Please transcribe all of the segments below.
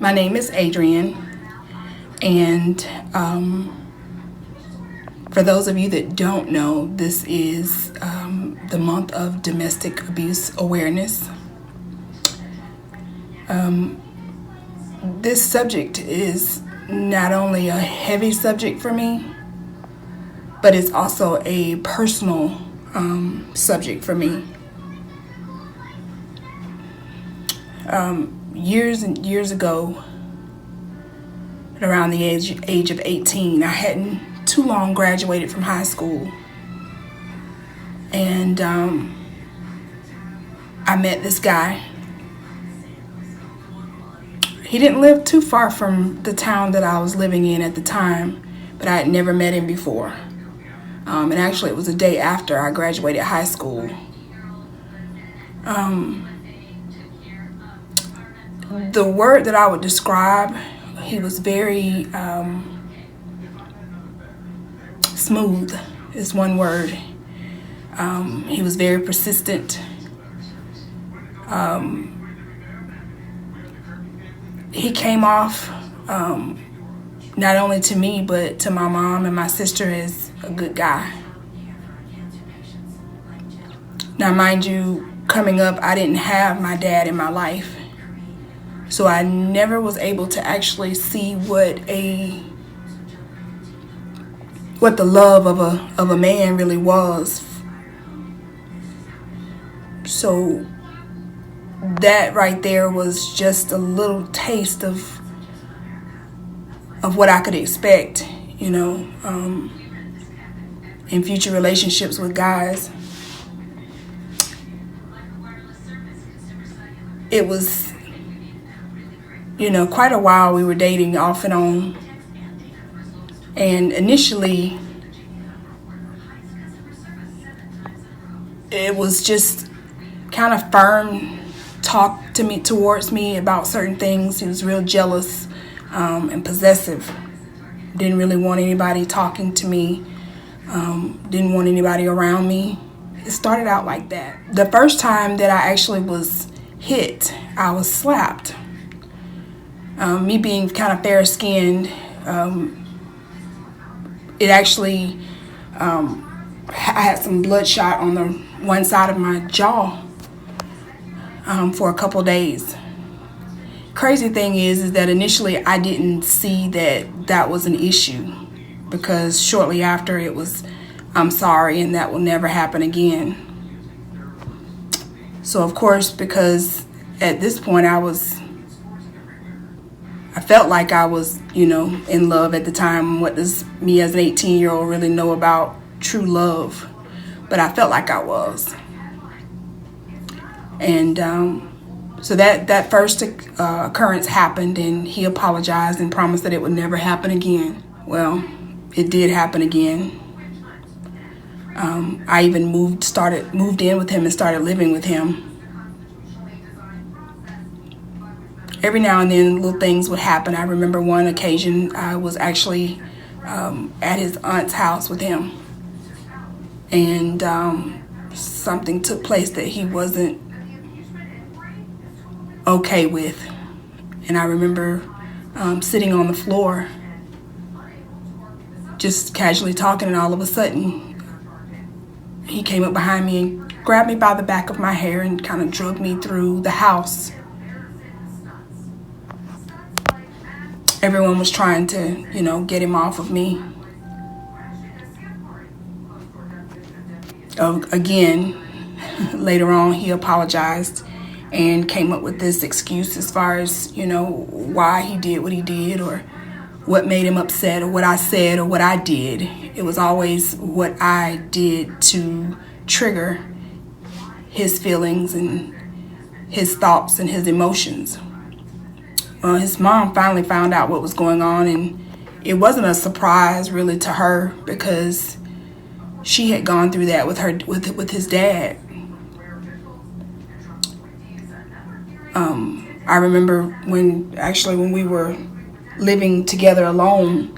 My name is Adrianne, and for those of you that don't know, this is the month of domestic abuse awareness. This subject is not only a heavy subject for me, but it's also a personal subject for me. Years and years ago, at around the age of 18, I hadn't too long graduated from high school. And I met this guy. He didn't live too far from the town that I was living in at the time, but I had never met him before. And actually, it was a day after I graduated high school. The word that I would describe, he was very smooth, is one word. He was very persistent. He came off, not only to me, but to my mom and my sister, as a good guy. Now, mind you, coming up, I didn't have my dad in my life. So I never was able to actually see what the love of a man really was. So that right there was just a little taste of what I could expect, in future relationships with guys. It was, quite a while we were dating off and on. And initially, it was just kind of firm talk towards me about certain things. He was real jealous and possessive. Didn't really want anybody talking to me. Didn't want anybody around me. It started out like that. The first time that I actually was hit, I was slapped. Me being kind of fair-skinned, it actually, I had some bloodshot on the one side of my jaw for a couple days. Crazy thing is that initially I didn't see that was an issue, because shortly after it was, I'm sorry and that will never happen again. So of course, because at this point I felt like I was, in love at the time. What does me as an 18-year-old really know about true love? But I felt like I was. And so that first occurrence happened, and he apologized and promised that it would never happen again. Well, it did happen again. I even moved in with him and started living with him. Every now and then, little things would happen. I remember one occasion I was actually at his aunt's house with him, and something took place that he wasn't okay with. And I remember sitting on the floor, just casually talking, and all of a sudden, he came up behind me and grabbed me by the back of my hair and kind of dragged me through the house. Everyone was trying to, get him off of me. Again, later on, he apologized and came up with this excuse as far as, why he did what he did, or what made him upset, or what I said, or what I did. It was always what I did to trigger his feelings and his thoughts and his emotions. Well, his mom finally found out what was going on, and it wasn't a surprise really to her, because she had gone through that with his dad. I remember when we were living together alone.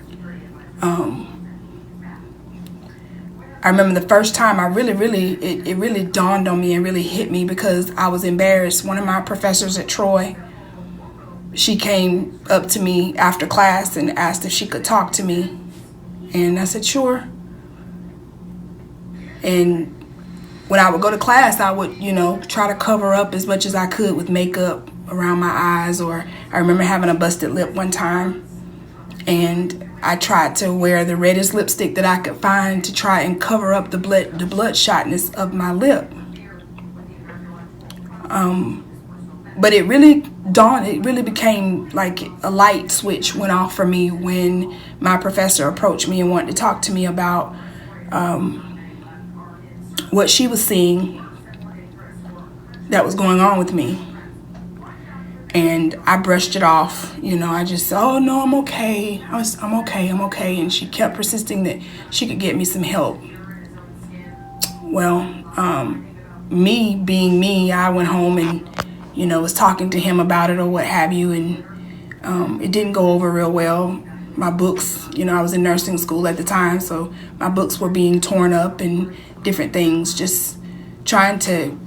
I remember the first time it really dawned on me and really hit me, because I was embarrassed. One of my professors at Troy she came up to me after class and asked if she could talk to me. And I said, sure. And when I would go to class, I would, try to cover up as much as I could with makeup around my eyes. Or I remember having a busted lip one time, and I tried to wear the reddest lipstick that I could find to try and cover up the bloodshotness of my lip. But it really became like a light switch went off for me when my professor approached me and wanted to talk to me about what she was seeing that was going on with me. And I brushed it off. I just said, oh, no, I'm okay. I'm okay. And she kept persisting that she could get me some help. Well, me being me, I went home and, was talking to him about it or what have you. And it didn't go over real well. My books, I was in nursing school at the time, so my books were being torn up and different things, just trying to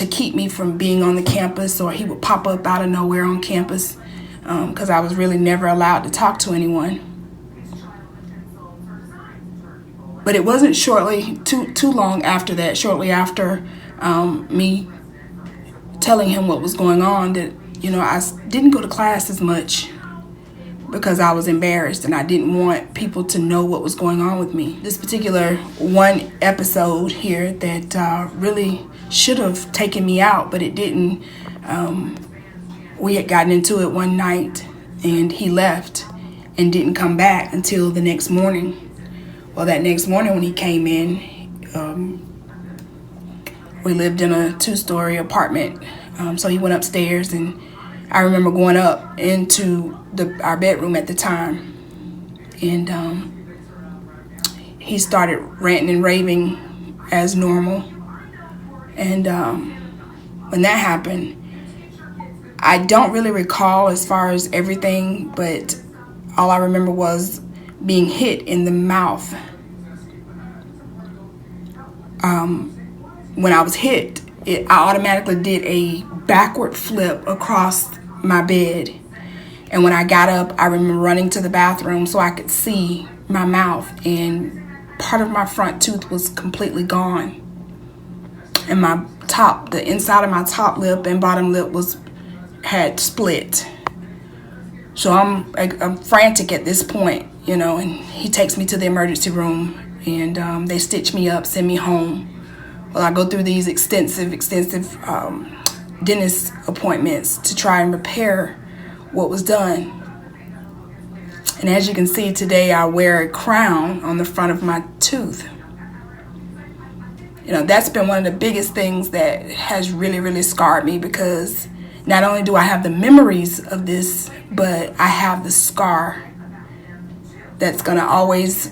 keep me from being on the campus, or he would pop up out of nowhere on campus because I was really never allowed to talk to anyone. But it wasn't too long after that, shortly after me telling him what was going on, that, I didn't go to class as much because I was embarrassed and I didn't want people to know what was going on with me. This particular one episode here that really should have taken me out, but it didn't. We had gotten into it one night and he left and didn't come back until the next morning. Well, that next morning when he came in, we lived in a 2-story apartment. So he went upstairs, and I remember going up into our bedroom at the time, and he started ranting and raving as normal. And when that happened, I don't really recall as far as everything, but all I remember was being hit in the mouth. When I was hit, I automatically did a backward flip across my bed. And when I got up, I remember running to the bathroom so I could see my mouth, and part of my front tooth was completely gone. And the inside of my top lip and bottom lip had split. So I'm frantic at this point, and he takes me to the emergency room, and they stitch me up, send me home. Well, I go through these extensive dentist appointments to try and repair what was done. And as you can see today, I wear a crown on the front of my tooth. That's been one of the biggest things that has really, really scarred me, because not only do I have the memories of this, but I have the scar that's going to always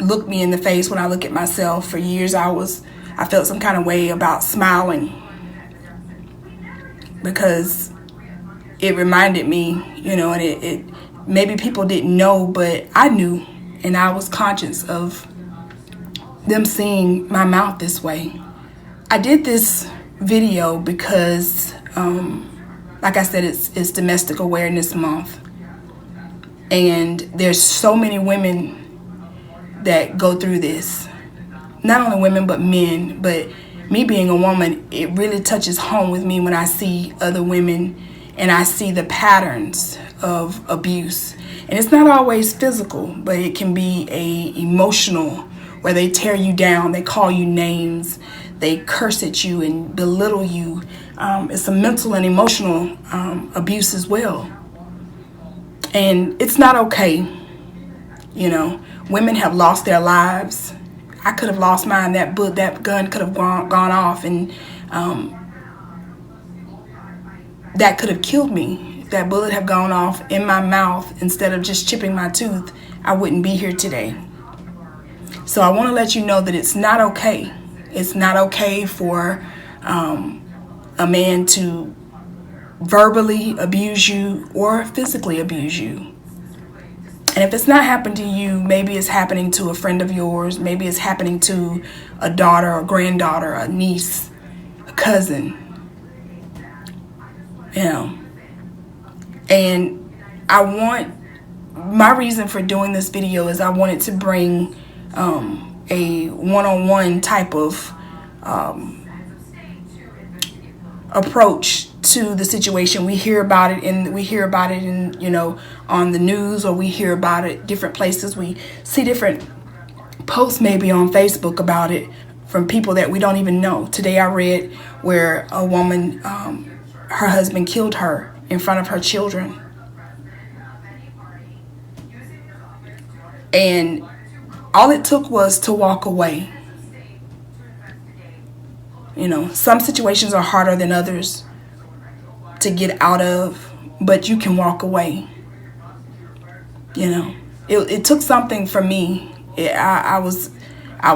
look me in the face when I look at myself. For years, I felt some kind of way about smiling, because it reminded me, and it maybe people didn't know, but I knew, and I was conscious of them seeing my mouth this way. I did this video because, like I said, it's Domestic Awareness Month, and there's so many women that go through this. Not only women, but men. But me being a woman, it really touches home with me when I see other women and I see the patterns of abuse. And it's not always physical, but it can be emotional, where they tear you down, they call you names, they curse at you and belittle you. It's a mental and emotional abuse as well. And it's not okay. Women have lost their lives. I could have lost mine. That gun could have gone off, and that could have killed me. If that bullet had gone off in my mouth instead of just chipping my tooth, I wouldn't be here today. So I want to let you know that it's not okay. It's not okay for a man to verbally abuse you or physically abuse you. And if it's not happened to you, maybe it's happening to a friend of yours. Maybe it's happening to a daughter or granddaughter, a niece, a cousin. And my reason for doing this video is I wanted to bring a one-on-one type of approach to the situation. We hear about it in on the news, or we hear about it different places. We see different posts maybe on Facebook about it from people that we don't even know. Today I read where a woman, her husband killed her in front of her children. And all it took was to walk away. Some situations are harder than others to get out of, but you can walk away. It took something for me. I was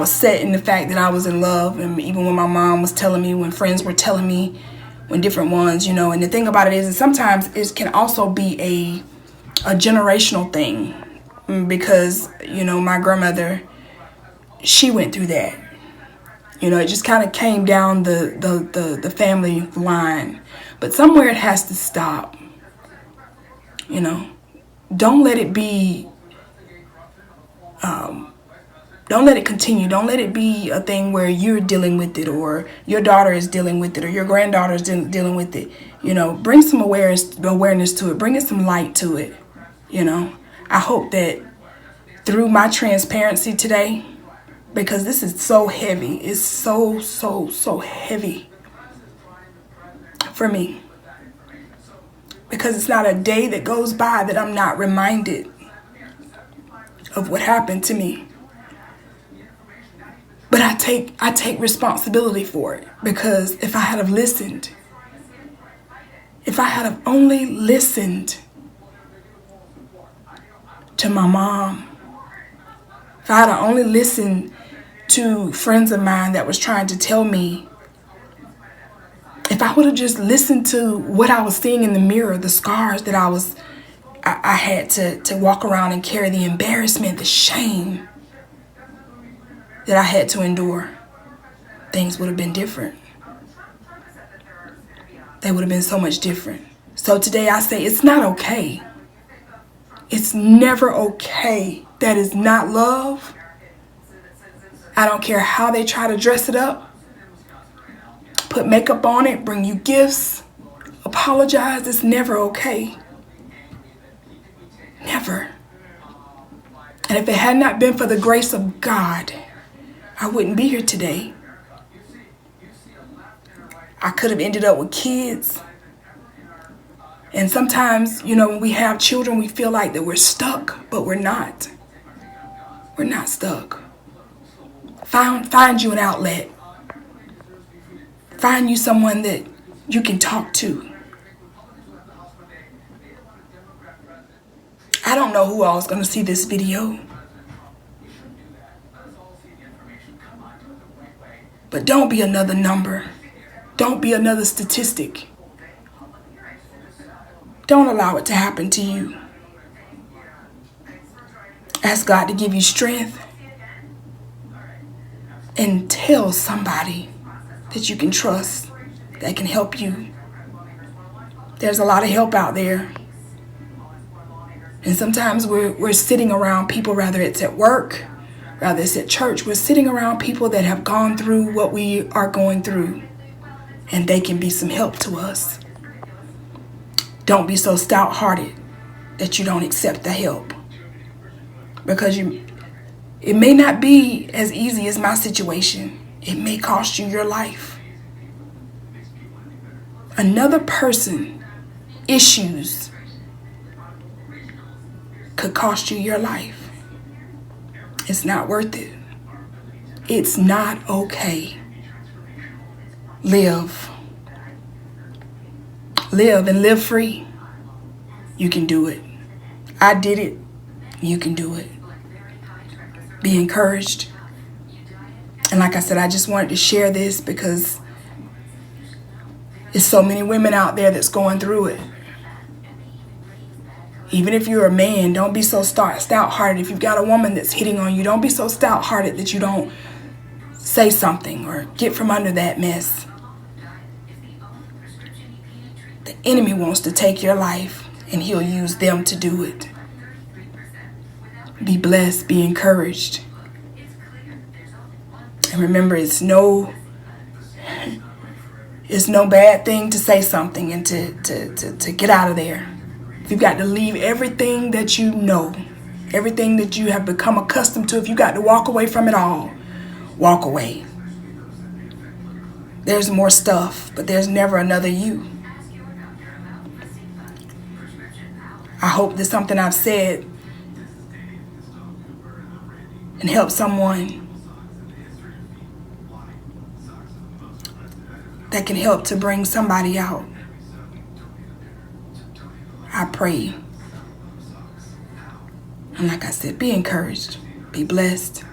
set in the fact that I was in love, and even when my mom was telling me, when friends were telling me, when different ones, and the thing about it is that sometimes it can also be a generational thing, because my grandmother, she went through that. It just kind of came down the family line. But somewhere it has to stop. Don't let it be, don't let it continue. Don't let it be a thing where you're dealing with it, or your daughter is dealing with it, or your granddaughter is dealing with it. Bring some awareness to it. Bring some light to it. I hope that through my transparency today, because this is so heavy. It's so heavy for me. Because it's not a day that goes by that I'm not reminded of what happened to me. But I take responsibility for it, because if I had have listened, if I had have only listened to my mom, if I had have only listened to friends of mine that was trying to tell me, if I would have just listened to what I was seeing in the mirror, the scars that I had to walk around and carry, the embarrassment, the shame that I had to endure, things would have been different. They would have been so much different. So today I say it's not okay. It's never okay. That is not love. I don't care how they try to dress it up, put makeup on it, bring you gifts, apologize. It's never okay. Never. And if it had not been for the grace of God, I wouldn't be here today. I could have ended up with kids. And sometimes, when we have children, we feel like that we're stuck, but we're not. We're not stuck. Find you an outlet. Find you someone that you can talk to. I don't know who all is going to see this video. But don't be another number. Don't be another statistic. Don't allow it to happen to you. Ask God to give you strength. And tell somebody that you can trust, that can help you. There's a lot of help out there. And sometimes we're sitting around people, whether it's at work, whether it's at church, we're sitting around people that have gone through what we are going through. And they can be some help to us. Don't be so stout-hearted that you don't accept the help. Because it may not be as easy as my situation. It may cost you your life. Another person's issues could cost you your life. It's not worth it. It's not okay. Live. Live and live free. You can do it. I did it. You can do it. Be encouraged. And like I said, I just wanted to share this because there's so many women out there that's going through it. Even if you're a man, don't be so stout-hearted. If you've got a woman that's hitting on you, don't be so stout-hearted that you don't say something or get from under that mess. The enemy wants to take your life, and he'll use them to do it. Be blessed, be encouraged. And remember, it's no bad thing to say something and to get out of there. If you've got to leave everything that you know, everything that you have become accustomed to, if you got to walk away from it all, walk away. There's more stuff, but there's never another you. I hope that something I've said and help someone that can help to bring somebody out. I pray. And like I said, be encouraged, be blessed.